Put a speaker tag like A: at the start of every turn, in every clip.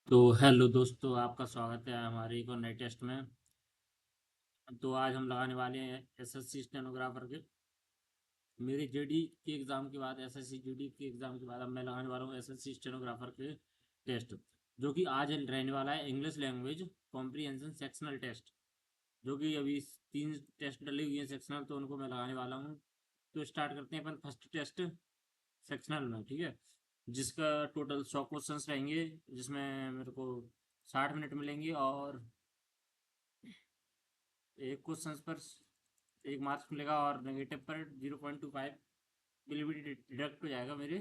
A: तो हेलो दोस्तों, आपका स्वागत है हमारे एक और नए टेस्ट में। तो आज हम लगाने वाले हैं एसएससी स्टेनोग्राफर के। मेरे जेडी के एग्ज़ाम के बाद एसएससी जीडी के एग्ज़ाम के बाद अब मैं लगाने वाला हूँ एसएससी स्टेनोग्राफर के टेस्ट, जो कि आज रहने वाला है English language comprehension sectional test. जो कि अभी 3 टेस्ट डले हुए हैं सेक्शनल, तो उनको मैं लगाने वाला हूँ। तो स्टार्ट करते हैं अपन फर्स्ट टेस्ट सेक्शनल में, ठीक है। जिसका टोटल 100 क्वेश्चंस रहेंगे, जिसमें मेरे को 60 मिनट मिलेंगे, और एक क्वेश्चन पर 1 मार्क्स मिलेगा, और नेगेटिव पर 0.25 विल बी डिडक्ट हो जाएगा मेरे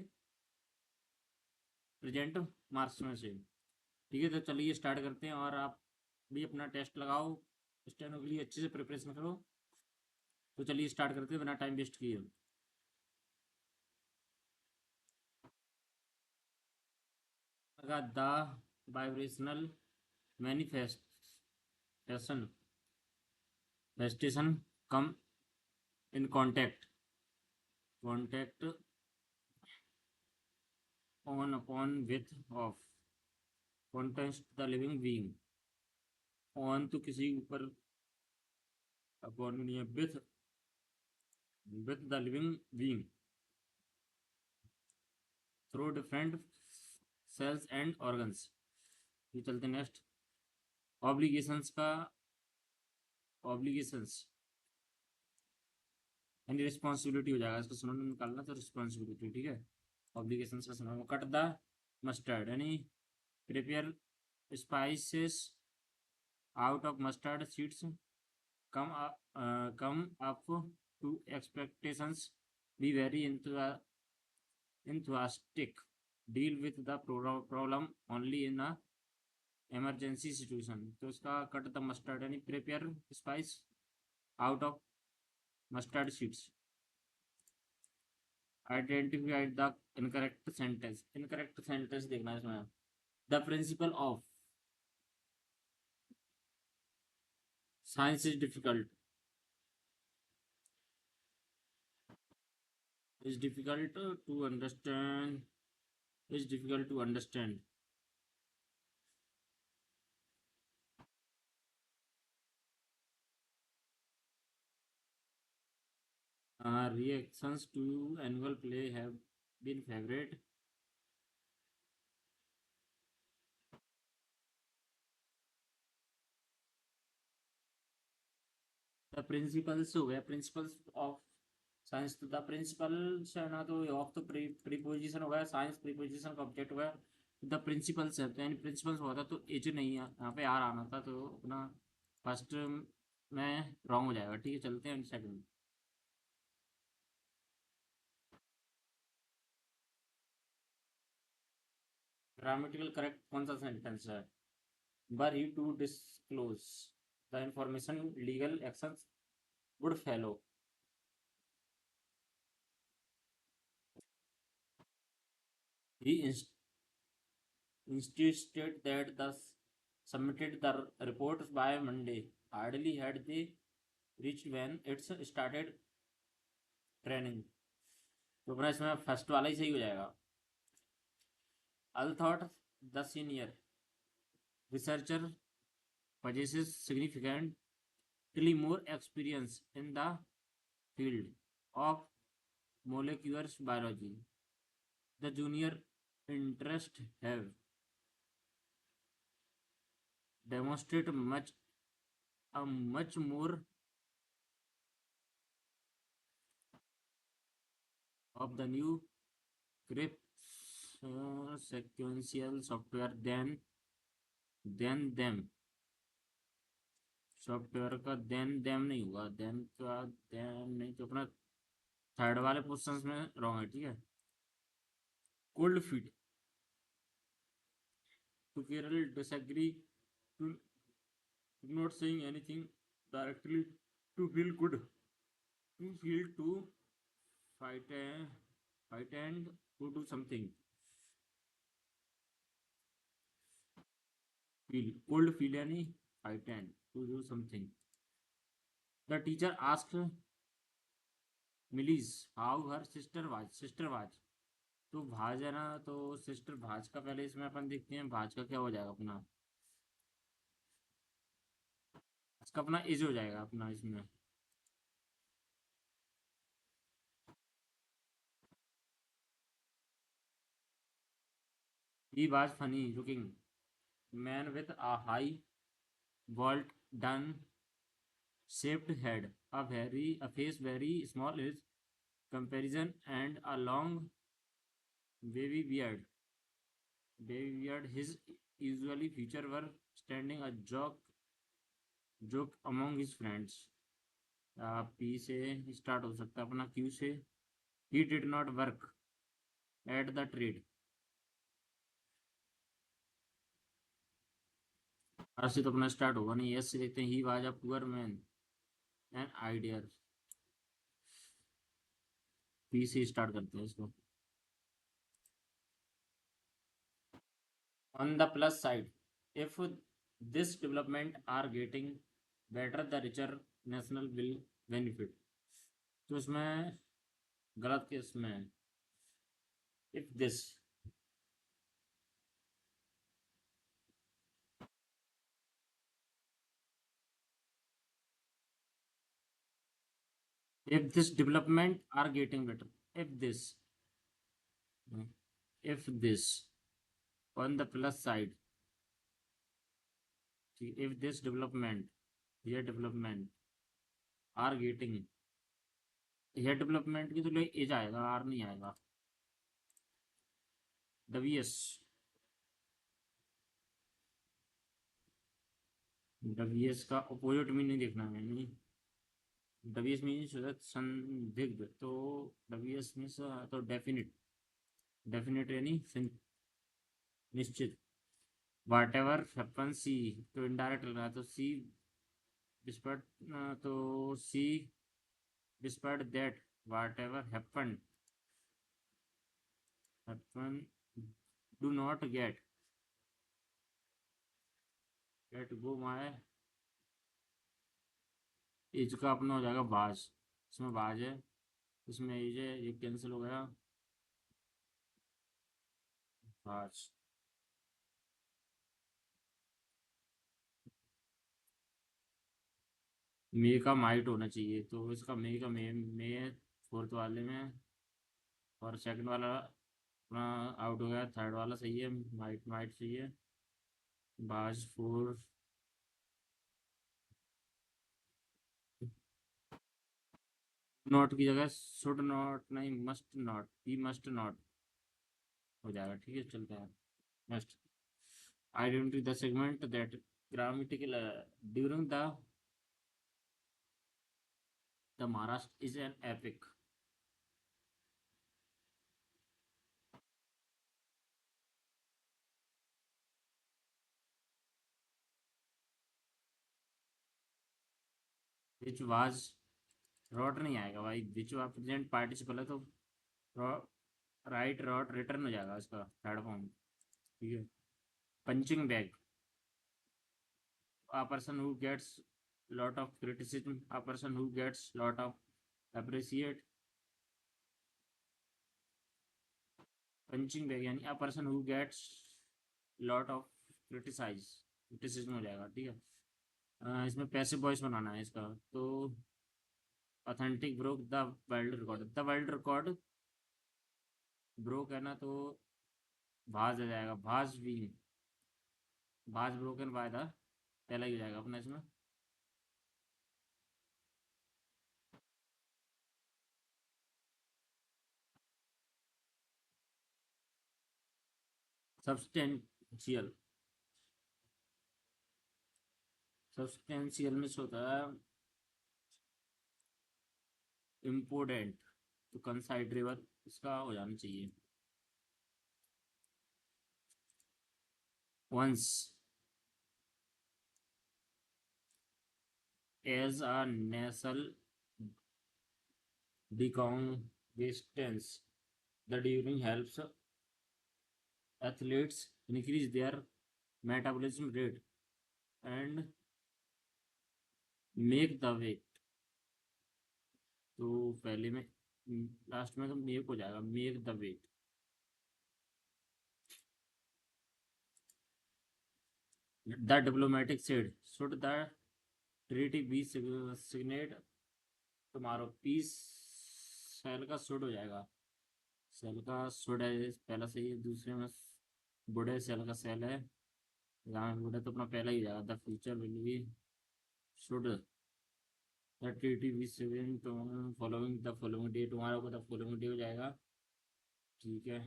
A: प्रेजेंट मार्क्स में से। ठीक है, तो चलिए स्टार्ट करते हैं। और आप भी अपना टेस्ट लगाओ, स्टेनो के लिए अच्छे से प्रिपरेशन करो। तो चलिए स्टार्ट करते हैं बिना टाइम वेस्ट किए। The vibrational manifestation festation come in contact on upon with of contest the living being. On तो किसी ऊपर, अपॉन नहीं है, with the living being through different cells and organs. ये चलते नेक्स्ट। ऑब्लिगेशंस का ऑब्लिगेशंस यानी रिस्पॉन्सिबिलिटी हो जाएगा, इसका सिनोनिम निकालना तो रिस्पॉन्सिबिलिटी, ठीक है। ऑब्लिगेशंस का सिनोनिम कट द मस्टर्ड, यानी prepare spices out of mustard seeds, come come up to expectations, be very enthusiastic, deal with the problem only in a emergency situation। तो इसका कट द मस्टर्ड यानी prepare spice out of mustard seeds. Identified the incorrect sentence देखना है इसमें। The principal of science is difficult to understand is difficult to understand. Reactions to annual play have been favorite। The principles हो गया, principles of science. तो the principles है ना, तो of तो प्रीपोजिशन हो गया, साइंस प्रीपोजिशन का ऑब्जेक्ट हो गया। द प्रिंसिपल्स है, तो यानी प्रिंसिपल्स होता तो एज नहीं है, यहाँ पे आर आना था, तो अपना फर्स्ट में रॉन्ग हो जाएगा। ठीक है, चलते हैं सेकंड। ग्रामेटिकल करेक्ट कौन सा सेंटेंस है? Were he to disclose the information legal actions would follow. He insisted that thus submitted the report by Monday. Hardly had they reached when it's started training। तो अपना इसमें first वाला ही सही हो जाएगा। Al thought the senior researcher possesses significantly more experience in the field of molecular biology. The junior interest have demonstrated much more of the new sequential software than them। Software का then them नहीं होगा, then का then नहीं, तो अपना third वाले questions में wrong है, ठीक है। Cold feet to Kerala disagree to not saying anything directly to feel good to feel to fight and to do something. Feel cold feel यानी fight and to do something. The teacher asked Millie's how her sister was। तो भाज है ना, तो sister भाज का पहले इसमें अपन देखते हैं भाज का क्या हो जाएगा अपना। भाज का अपना इज हो जाएगा अपना इसमें। He was funny looking man with a high vault done shaped head, a face very small in comparison, and a long wavy beard. His usually feature were standing a joke among his friends. P से start हो सकता है अपना Q से। He did not work at the trade. आर से तो अपना स्टार्ट होगा नहीं। यस से देखते हैं he was a poor man and idea. P से स्टार्ट करते हैं इसको। On the plus side, if this development are getting better, the richer national will benefit. तो इसमें गलत केस में है। if this if this development are getting better, if this if this on the plus side, if this development here development are getting, here development की तो ले as आएगा, are नहीं आएगा। डब्ल्यूएस डब्ल्यूएस का अपोजिट मीनिंग देखना है नहीं। डब्ल्यूएस मीन्स संदिग्ध, तो डब्ल्यूएस मीन्स तो डेफिनिट, डेफिनेट यानी निश्चित। वाट एवर हैपन सी, तो इनडायरेक्ट लग रहा है, तो सी डिस्पर्ट, तो see desperate that whatever happen do not get go my age का अपना हो जाएगा बाज। इसमें बाज है, इसमें एज है, ये कैंसिल हो गया बाज। मे का माइट होना चाहिए, तो इसका मे का मे फोर्थ वाले में, और सेकंड वाला अपना आउट हो गया, थर्ड वाला सही है, माइट माइट सही है। बाज फोर, नॉट की जगह शुड नॉट नहीं, must not, he must not हो जाएगा। ठीक है, चलता है। Next, identity the segment that grammatical during the Maharashtra is an epic. Which was wrote नहीं आएगा भाई, विच वाज प्रेजेंट पार्टिसिपल है, तो राइट रॉट रिटर्न हो जाएगा इसका थर्ड फॉर्म। ठीक है। Punching bag, a person who gets lot of criticism, a person who gets lot of appreciate। Punching bag यानी a person who gets lot of criticism हो जाएगा। ठीक है। इसमें पैसिव वॉइस बनाना है इसका, तो authentic broke the world record broke है ना, तो भाज आ जाएगा, भाज बीन, भाज ब्रोकन बाय द, पहला ही हो जाएगा अपना इसमें। सब्सटेंशियल, सब्सटेंशियल में से होता है इम्पोर्टेंट, तो कंसाइडरेबल इसका हो जाना चाहिए। once as a nasal decongestants, the during helps athletes increase their metabolism rate and make the weight। तो पहले में लास्ट में तो मेक हो जाएगा, make the wait. The diplomatic said, should the treaty be signed tomorrow? पीस shall का should हो जाएगा। सेल का शुड है पहला सही है, दूसरे में बुढ़े सेल का सेल है, यहाँ बुढ़े तो अपना पहला ही हो जाएगा। The future will be should the treaty be signed following the following day, तुम्हारा को द following day हो जाएगा। ठीक है,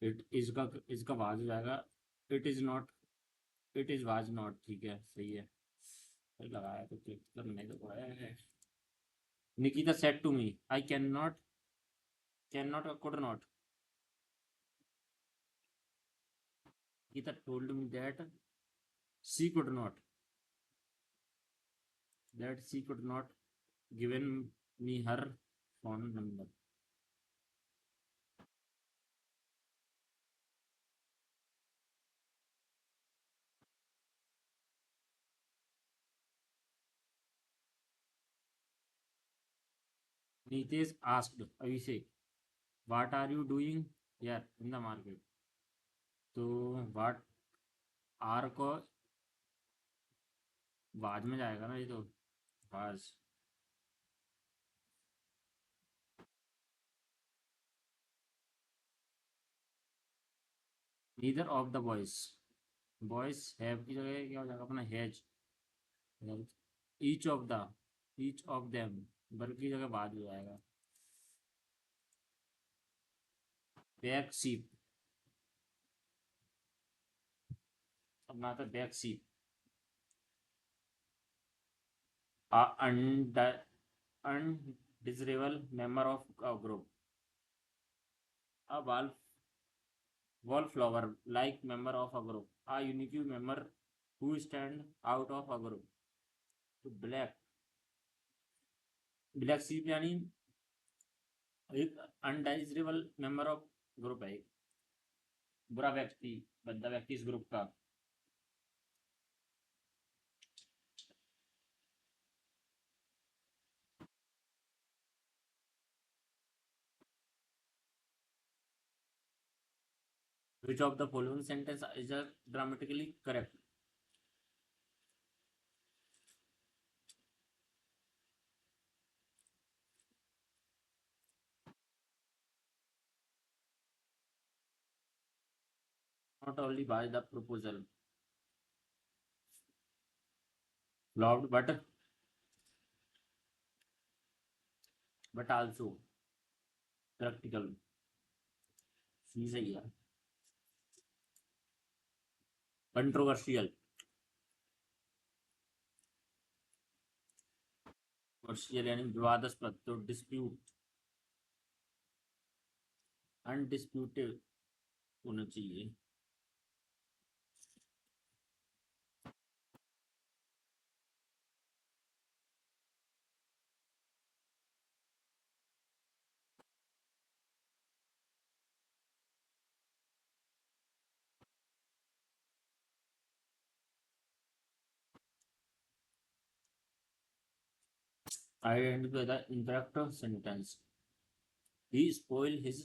A: इट इसका वाज हो जाएगा। It is not, it is was not, ठीक है सही है। फिर लगाया तो क्लिक करने को है। Nikita said to me I can not could not. Nikita told me she could not that she could not given me her phone number. Nitesh asked Abhishek what are you doing यार इन द मार्केट। तो what are को was में जाएगा ना, ये तो was. Neither of the boys, boys have की जगह क्या हो जाएगा अपना has. Each of the, each of them बल्कि की जगह बाद हो जाएगा। बैक शीप, अपना आता back sheep. Undesirable member of a group, a wallflower like member of a group, a unique member who stand out of a group। तो black, black sheep यानी एक अनडाइजरेबल मेंबर ऑफ ग्रुप है, एक बुरा व्यक्ति, बद्दा व्यक्ति इस ग्रुप का। Which of the following sentence is a grammatically correct? Not only by the proposal loved but also practical। सी सही है। कंट्रोवर्शियल, वर्शियल यानी विवादास्पद, तो डिस्प्यूट, अनडिस्प्यूटेड होना चाहिए। Identify the incorrect sentence। He spoiled his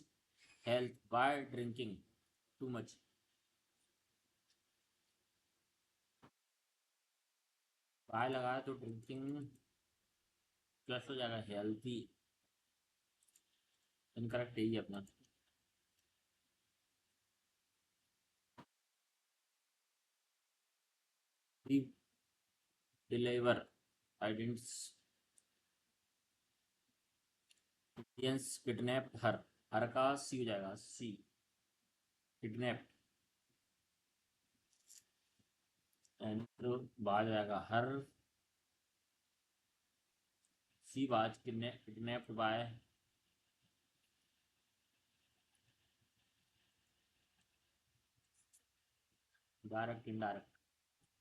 A: health by drinking too much। By लगाया तो drinking plus हो जाएगा हेल्थी। इनकरेक्ट यही है अपना। He deliver Indians kidnapped her। हर का सी हो जाएगा, सी किडनैप, एंड तो बाज जाएगा हर, she was kidnapped by direct indirect.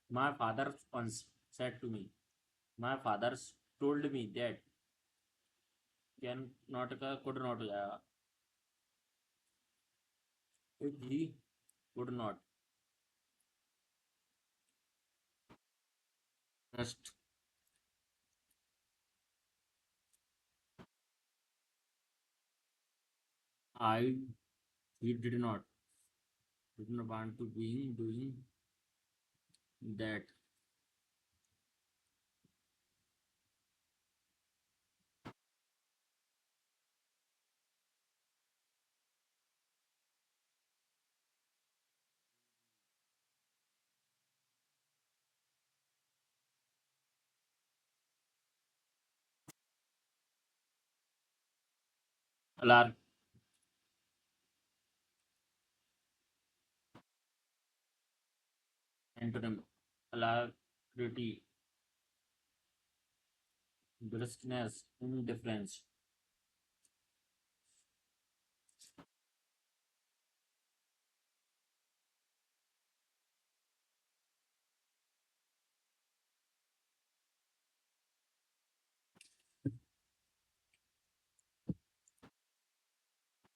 A: My father once said to me, my father told me that can not का कुड नॉट हो जाएगा। If he could not trust, I he did not want to being doing that alarm antonym alacrity briskness indifference.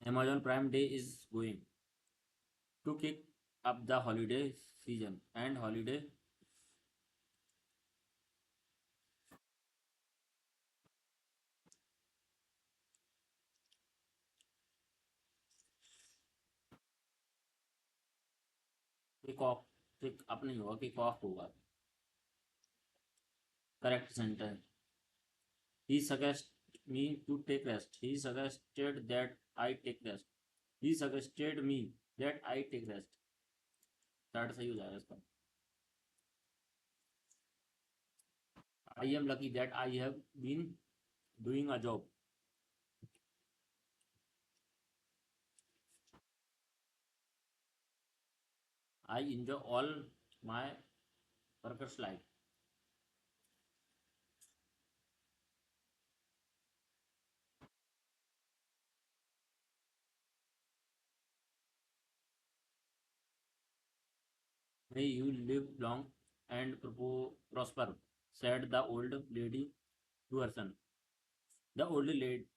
A: Amazon Prime Day is going to kick up the holiday season and holiday kick off kick up नहीं होगा kick off होगा. Correct sentence. He suggested me to take rest. He suggested that I take rest. He suggested me that I take rest. Third सही हो जाएगा इसका. I am lucky that I have been doing a job. I enjoy all my workers' life. May you live long and prosper, said the old lady to her son. The old lady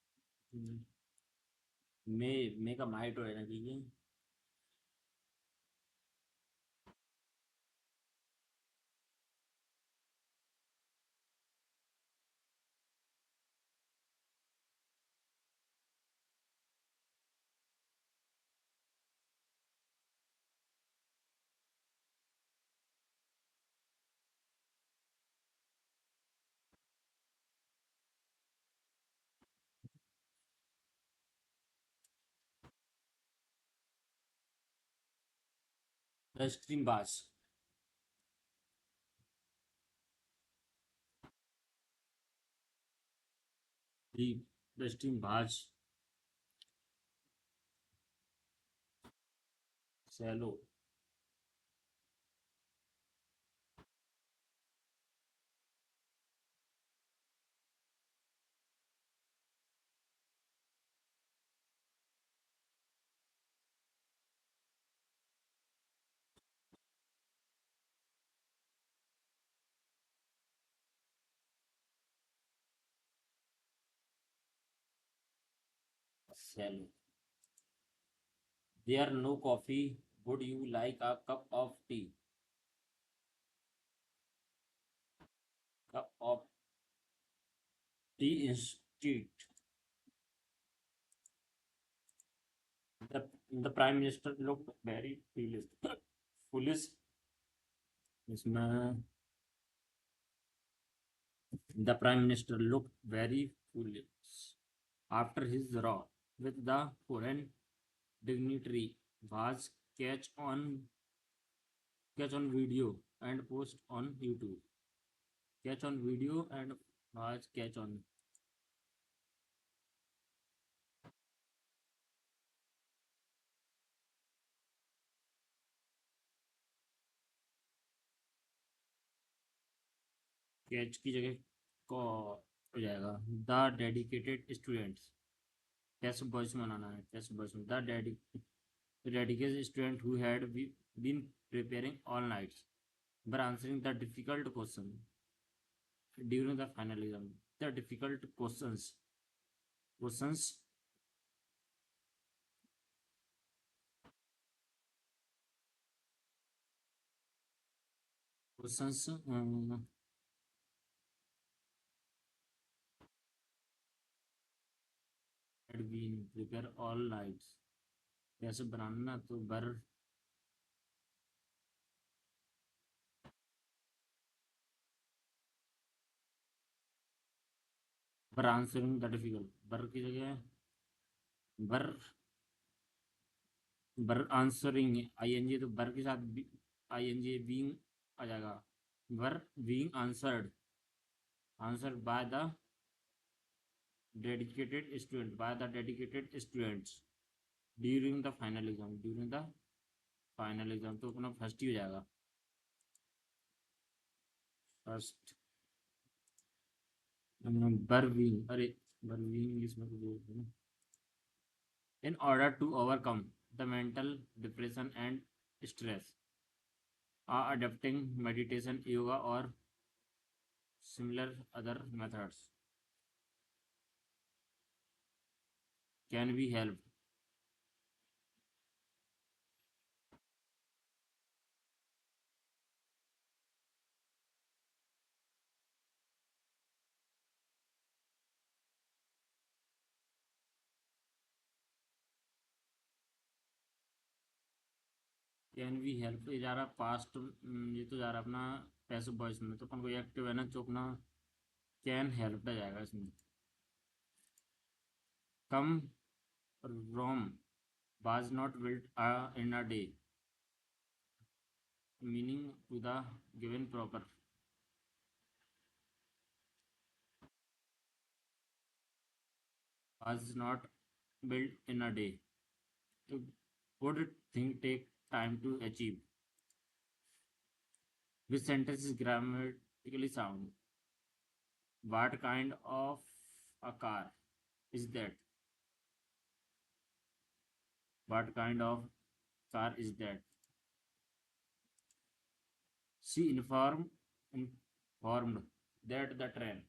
A: may का might हो रहना चाहिए. The stream bass. The stream bass. Shallow. Shallow. There no coffee. Would you like a cup of tea? Cup of tea instead. The prime minister looked very foolish. Foolish. इसमें the prime minister looked very foolish after his row with the foreign dignitary was catch on video and post on YouTube. Catch on video and was catch on catch की जगह को हो जाएगा. The dedicated students. Test boys बनाना है. Test boys the dedicated student who had been preparing all nights but answering the difficult question during the final exam. The difficult questions had been prepared all nights. कैसे बनाना तो बर बर answering the difficult, बर की जगह बर, बर answering ING, तो बर के साथ आईएनजी बीइंग आ जाएगा। Were being answered, answered by the dedicated student, by the dedicated students during the final exam, during the final exam, तो अपना फर्स्ट ही हो जाएगा, फर्स्ट। बर्विंग, अरे बर्विंग इसमें तो बोलते हैं। In order to overcome the mental depression and stress, are adapting meditation, yoga, or similar other methods can be help. Can be help ये जा रहा पास्ट, ये तो जा रहा अपना पैसिव वॉइस में, तो अपन को एक्टिव है ना, तो अपना कैन हेल्प आ जाएगा इसमें। कम रोम was not built in a day, meaning to the given proper, was not built in a day, to would think take time to achieve. Which sentence is grammatically sound? What kind of a car is that? What kind of car is that? She informed that the train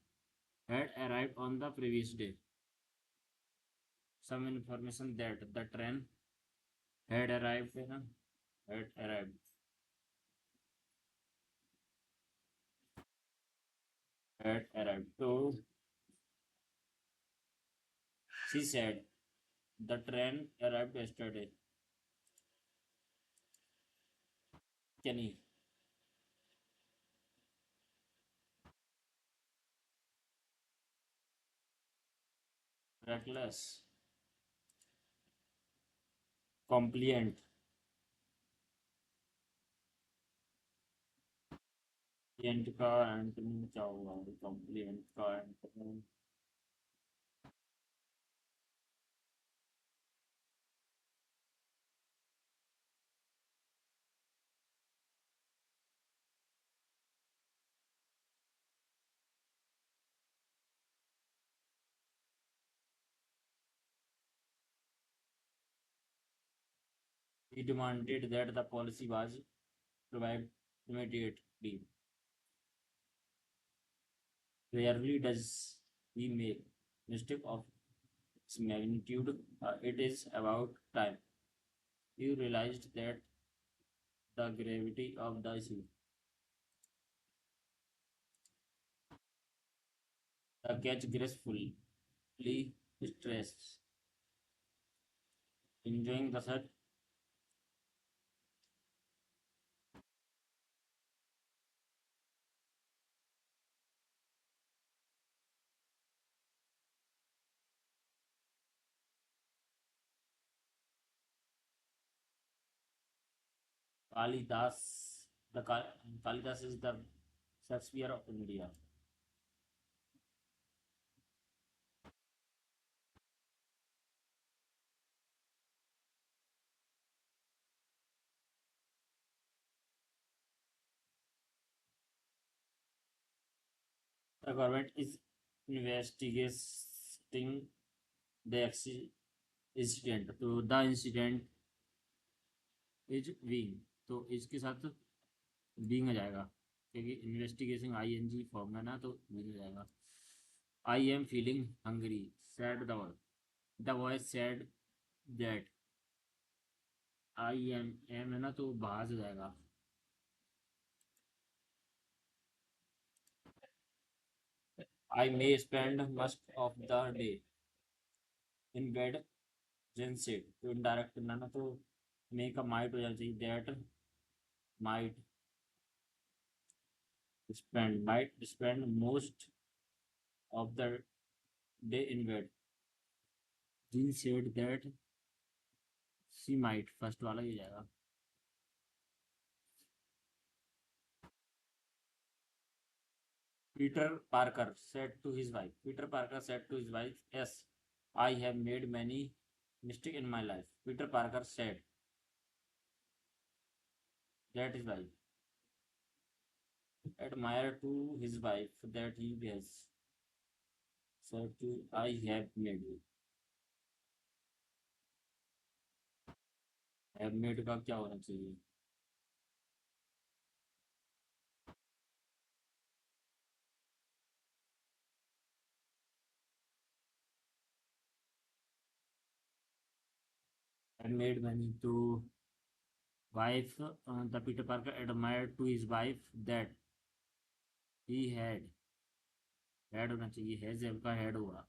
A: had arrived on the previous day. Some information that the train had arrived, had arrived, had arrived. So she said the train arrived yesterday. Kenny, reckless, compliant, एंट का antonym क्या होगा? Complement का antonym he demanded that the policy was revived immediately. Rarely does he make mistake of its magnitude. It is about time. He realized that the gravity of the issue. The catch gracefully stressed, enjoying the set. Kalidas. The Kalidas is the Shakespeare of India. The government is investigating the incident. तो the incident is being, तो इसके साथ being आ जाएगा, क्योंकि investigation ING form है ना, तो बीइंग आ जाएगा। I am feeling hungry, said the voice said that, I am है ना, तो बाहर से जाएगा। I may spend must of the day in bed Jane said, तो इनडायरेक्ट करना ना, तो मे का माइट हो जाना चाहिए, that might spend, might spend most of the day in bed. Jean said that she might. First वाला ही हो जाएगा. Peter Parker said to his wife. Peter Parker said to his wife, "Yes, I have made many mistakes in my life." Peter Parker said that his wife admired to his wife that he has said to I have made. Have made का क्या होना चाहिए? Have made many to wife. The Peter Parker admired to his wife that he had होना चाहिए. Has have का had होगा.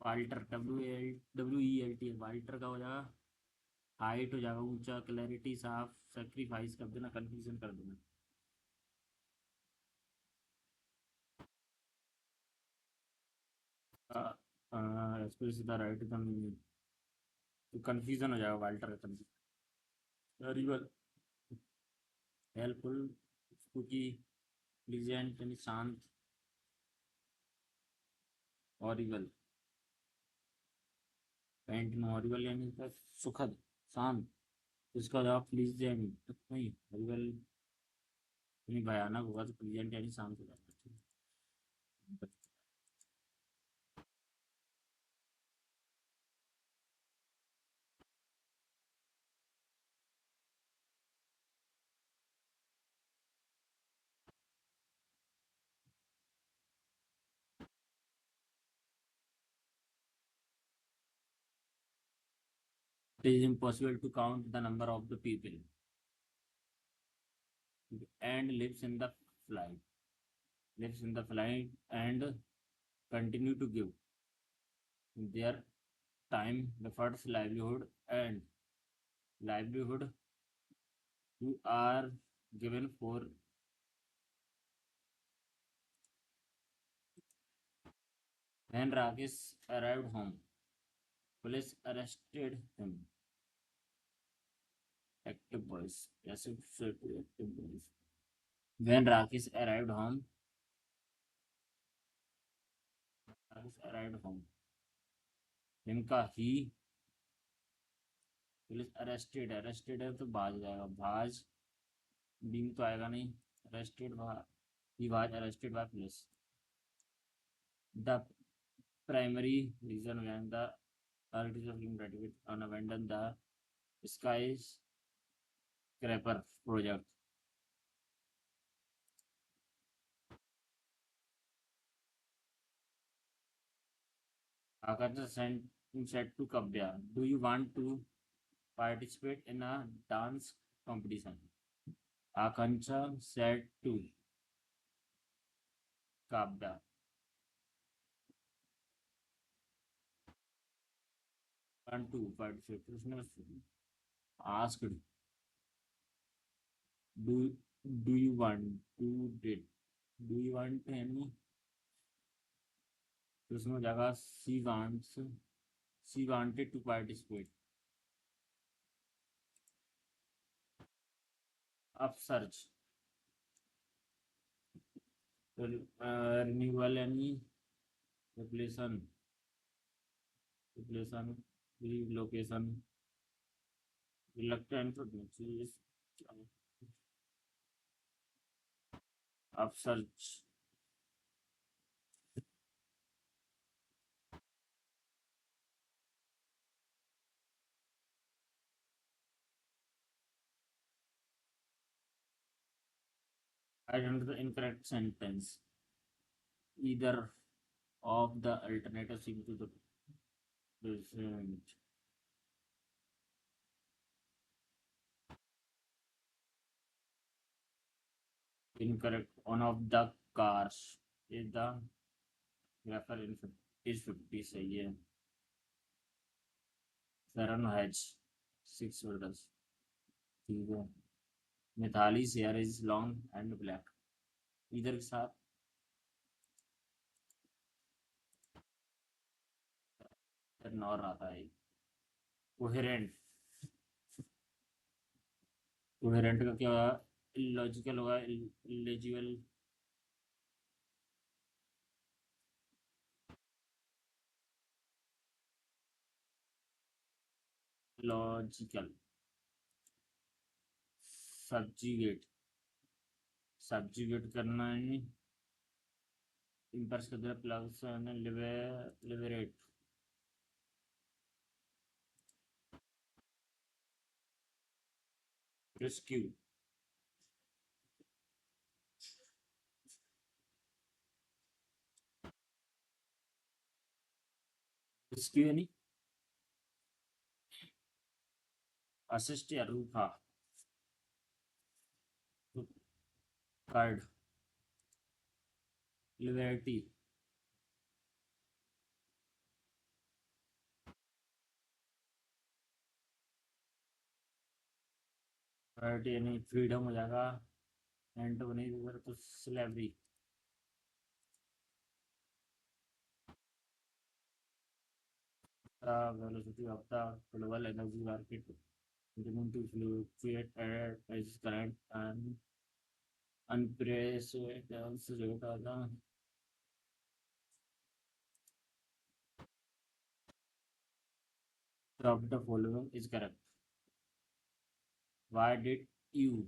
A: Walter WELT Walter का हो जाएगा. हाइट हो जाएगा ऊंचा. क्लैरिटी साफ. सेक्रीफाइस कर देना. कंफ्यूजन कर देना. सीधा राइट एकदम तो कंफ्यूजन हो जाएगा वाल्टर का. Rebel helpful. क्योंकि प्लीजेंट यानी शांत. हॉरिबल पेंट में हॉरिबल यानी सुखद शांत. इसका जवाब प्लीजेंट नहीं. हॉरिबल यानी भयानक होगा तो प्लीजेंट यानी शांत हो जाएगा. It is impossible to count the number of the people and flight lives in the flight and continue to give their time, efforts, livelihood who are given for. When Rakesh arrived home, police arrested him. Active boys. Yes, it's active boys. When Rakesh arrived home. इनका ही police arrested है तो भाज जाएगा. भाज being तो आएगा नहीं. Arrested he was arrested by police. The primary reason when the authorities of Democratic abandoned the skyscraper project. Akansha said to Kavya, "Do you want to participate in a dance competition?" Akansha said to Kavya, "Want to participate?" उसने asked, "Do do you want to did do you want any?" तो उसमें जाएगा she wanted to participate. Upsurge. Renewal यानी replacement. Relocation. Reluctant to upsurge. Identify the incorrect sentence. Either of the alternatives seem to the present. Incorrect. One of the cars is the refer is 50 सही है. Sharon has 6 shoulders. ठीक है. Mithali's hair is long and black. इधर के साथ फिर nor आता है कोहेरेंट। कोहेरेंट का क्या होगा? इलॉजिकल होगा, इलेजिबल। लॉजिकल। सब्जीगेट। सब्जीगेट करना है। इम्पर्स कर प्लस लिबरेट। रेस्क्यू। रेस्क्यू यानी असिस्ट या रूखा। कार्ड। लिबर्टी। लिबर्टी यानी फ्रीडम हो जाएगा। एंड बनी तो slavery. Velocity of the global energy market continuing to fluctuate at its current and unprecedented rate of the of the following is correct. Why did you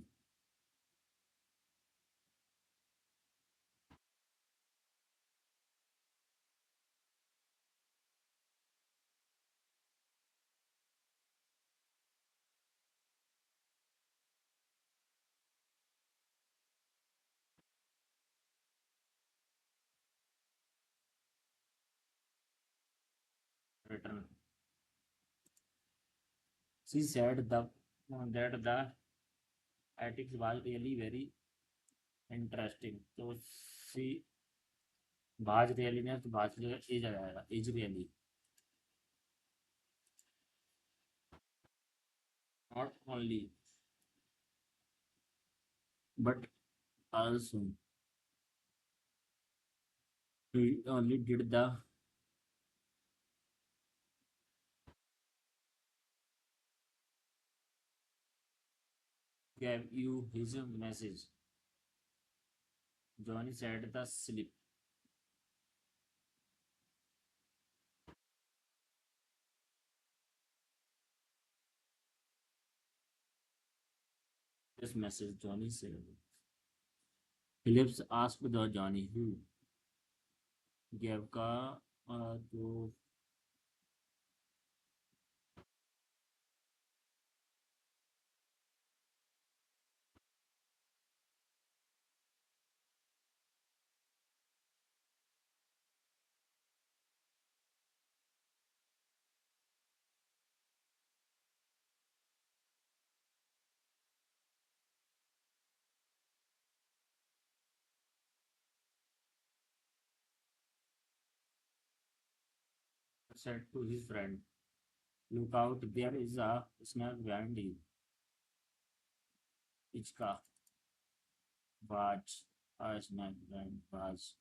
A: return? She said that the attic was really very interesting. तो she was really में तो was जगह as आ जाएगा, as really. Not only but also he only did the gave you his message. Johnny said the slip. This message Johnny said. Phillips asked the Johnny who gave का तो said to his friend, "Look out! There is a snake behind you." Ichka, Baj, a snake behind Baj.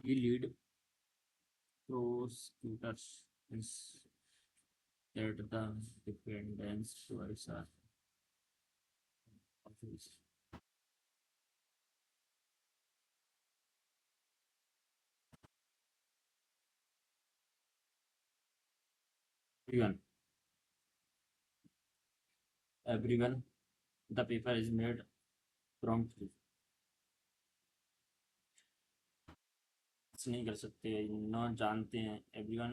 A: He lead prosecutors instead the defendants choice are obvious. Everyone, everyone, the paper is made promptly. कुछ नहीं कर सकते, न जानते हैं। Everyone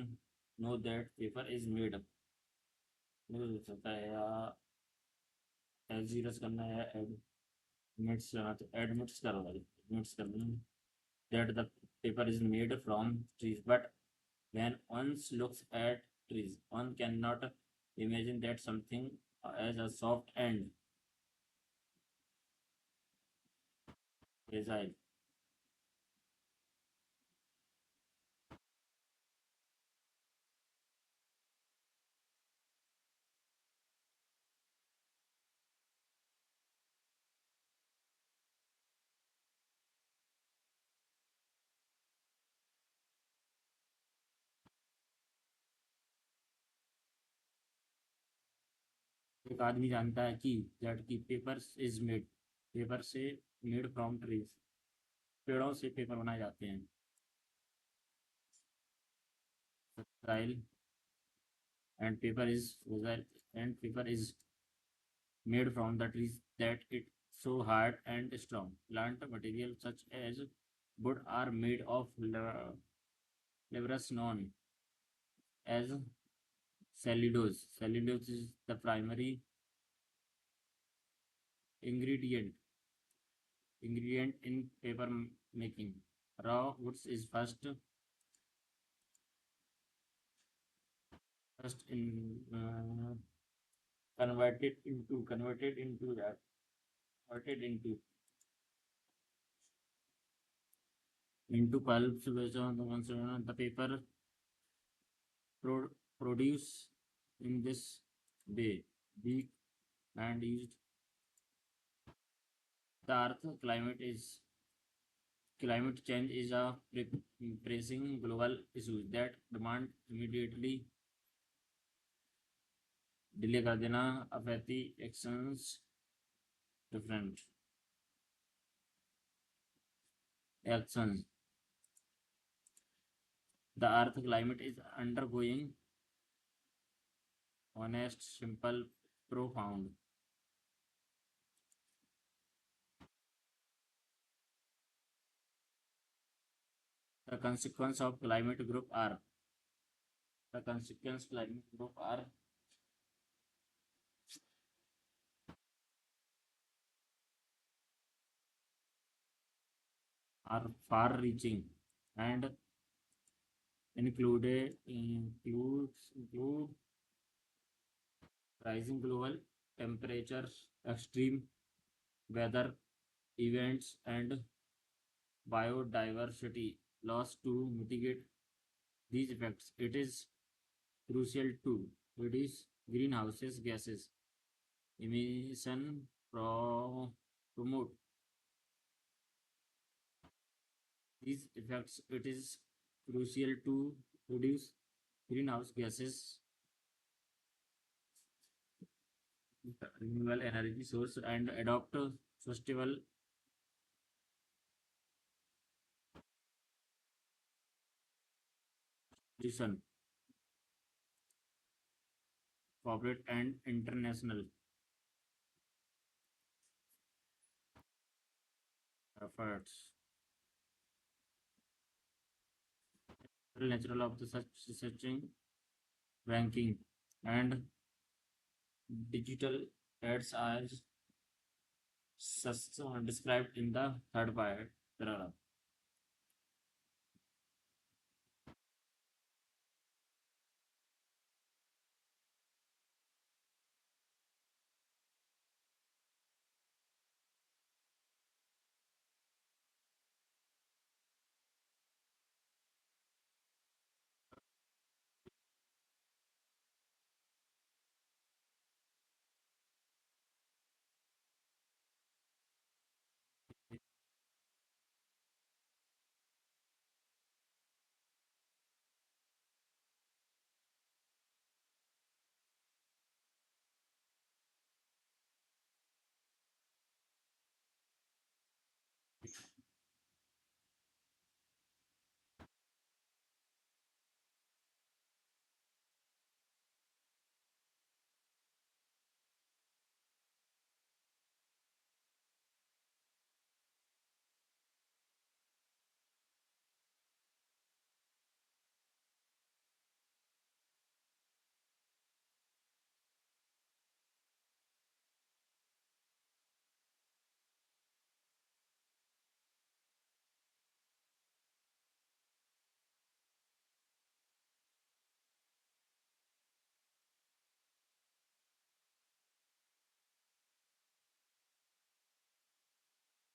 A: know that paper is made. नहीं हो सकता है या एजीरस करना है, एडमिट्स करना, तो एडमिट्स करो भाई, एडमिट्स कर देना। That the paper is made from trees but when one looks at trees one can not imagine that something as a soft and fragile एक आदमी जानता है कि दैट की पेपर से मेड फ्रॉम ट्रीज, पेड़ों से पेपर बनाए जाते हैं। फ्राइल and paper is made from the trees that it so hard and strong. Plant materials such as wood are made of fibers known as cellulose. Cellulose is the primary ingredient in paper making. Raw woods is first in converted into pulps based on the paper pro- produce in this way. Weak and used. The Earth climate change is a pressing global issue that demand immediately delay कर देना affecting different actions. The Earth climate is undergoing honest, simple, profound. The consequence of climate group are the consequence climate group are far reaching and include rising global temperatures, extreme weather events, and biodiversity loss. To mitigate these effects, it is crucial to reduce greenhouse gases emission, promote these effects. It is crucial to reduce greenhouse gases, renewable energy source, and adopt sustainable solution. Corporate and international efforts. Natural of the such researching, ranking, and digital ads are described in the third paragraph.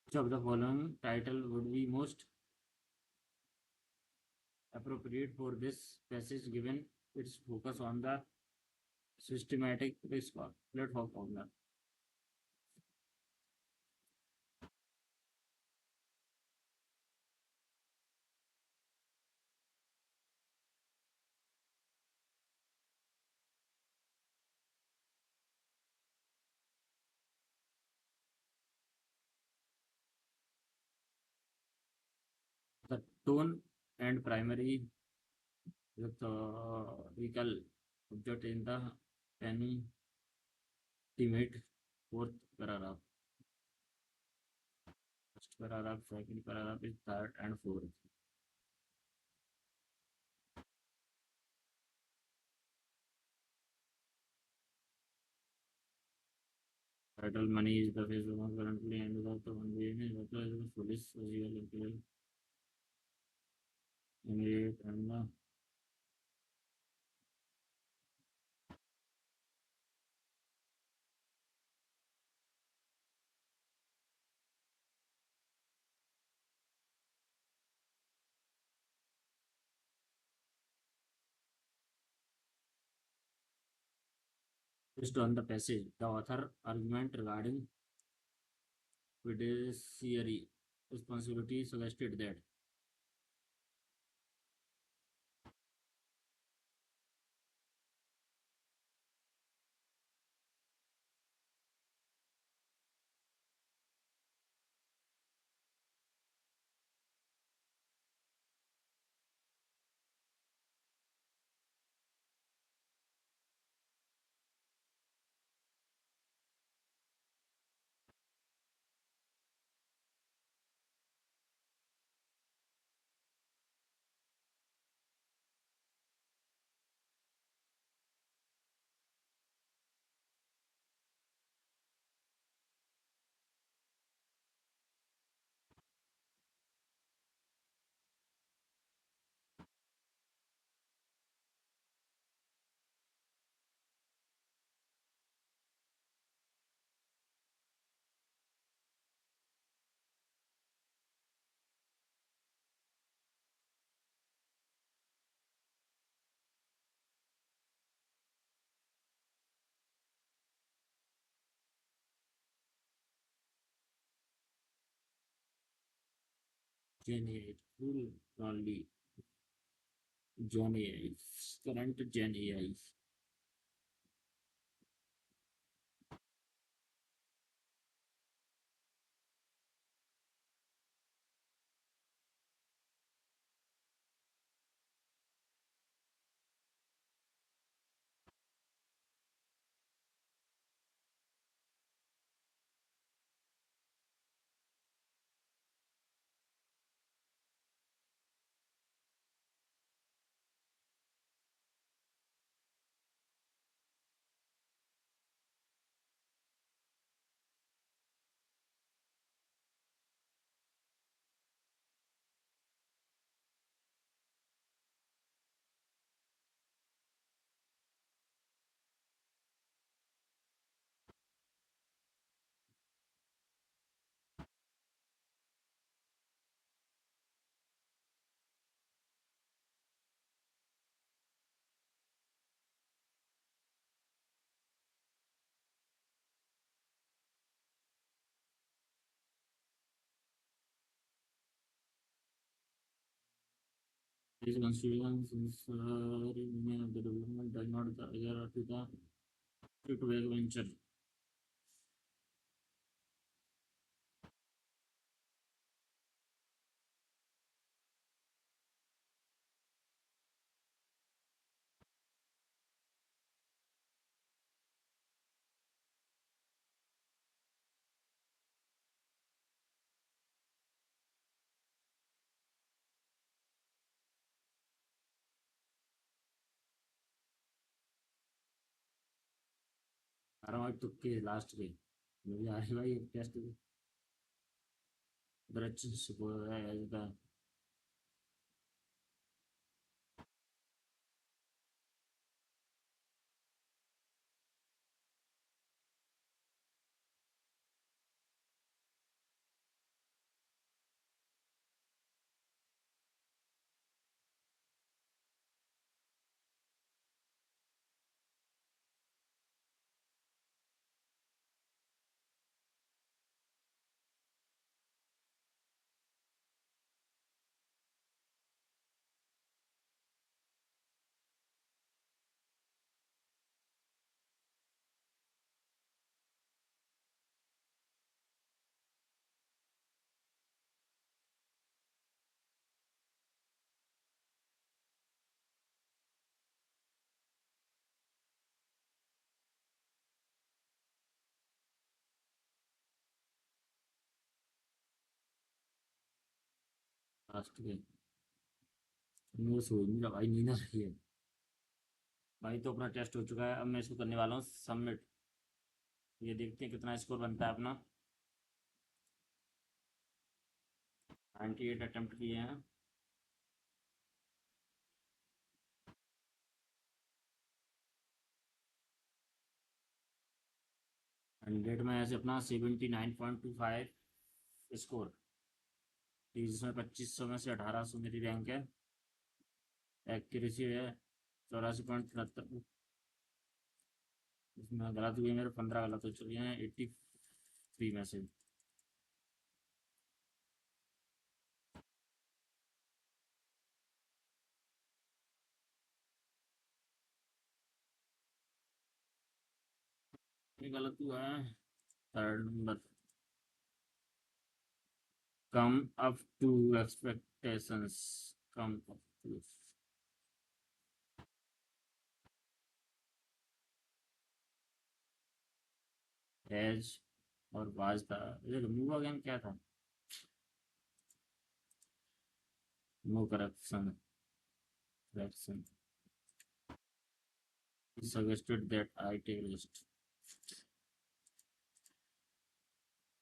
A: Which of the following title would be most appropriate for this passage given its focus on the systematic risk platform formula? tone and primary rhetorical object in the penultimate fourth paragraph. First paragraph, second paragraph is third and fourth. Title money is the face of currently and without the one way is the police social imperial emirate and the based on the passage. The author argument regarding fiduciary responsibility suggested that Gen AI, full only Gen AI, current Gen AI. These constitutions remain of the development does not the other to the to venture. आराम तुक्के last के मुझे आ रही भाई test ब्रच super first के मुझे सोच नहीं रहा भाई, नींद आ रही है भाई। तो अपना टेस्ट हो चुका है, अब मैं इसको करने वाला हूँ सबमिट। ये देखते हैं कितना स्कोर बनता है अपना। 98 अटेम्प्ट किए हैं। 100 में ऐसे अपना 79.25 स्कोर, जिसमें 2500 में से 1800 मेरी रैंक है। एक्यूरेसी है 84.73। इसमें गलत हुए मेरे 15 गलत हो चुके हैं 83 में से। ये गलत हुआ है। Third number, come up to expectations, come up to as और वाज था। ये रिमूव अगेन क्या था? No correction, correction suggested that I take list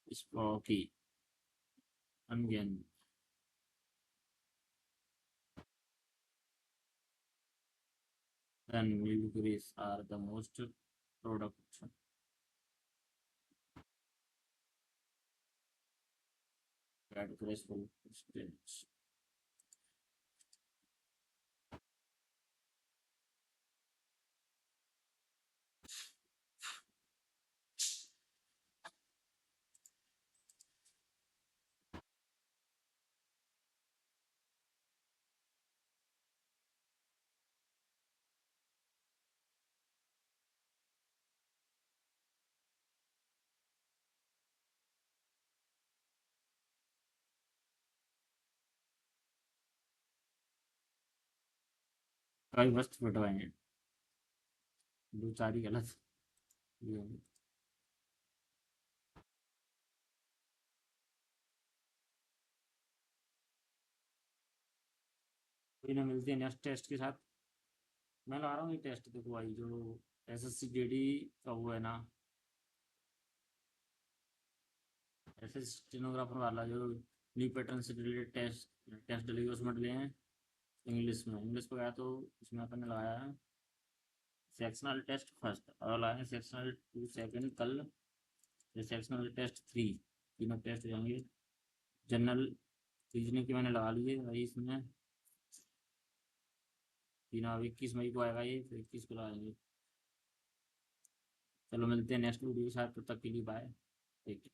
A: Sproky again. Then milkgreens are the most product at graceful stage. कई वस्त बटवाए हैं, दो चार ही गलत। ये कोई ना, मिलते हैं नेक्स्ट टेस्ट के साथ। मैं लगा रहा हूँ ये टेस्ट, देखो भाई जो एसएससी जेडी का वो है ना, एसएससी स्टेनोग्राफर वाला जो न्यू पैटर्न से रिलेटेड टेस्ट टेस्ट डलेगी, उसमें डले हैं इंग्लिश में। इंग्लिश पे गया तो उसमें अपन ने लगाया है सेक्शनल टेस्ट फर्स्ट, और लगाएंगे सेक्शनल 2 सेकंड कल, फिर सेक्शनल टेस्ट 3। तीनों टेस्ट हो जाएंगे। जनरल रीजनिंग की मैंने लगा ली है भाई इसमें। तीनों अब 21 मई को आएगा ये, फिर 21 को लगाएंगे। चलो मिलते हैं नेक्स्ट वीडियो के साथ, तब तक के लिए बाय। ठीक है।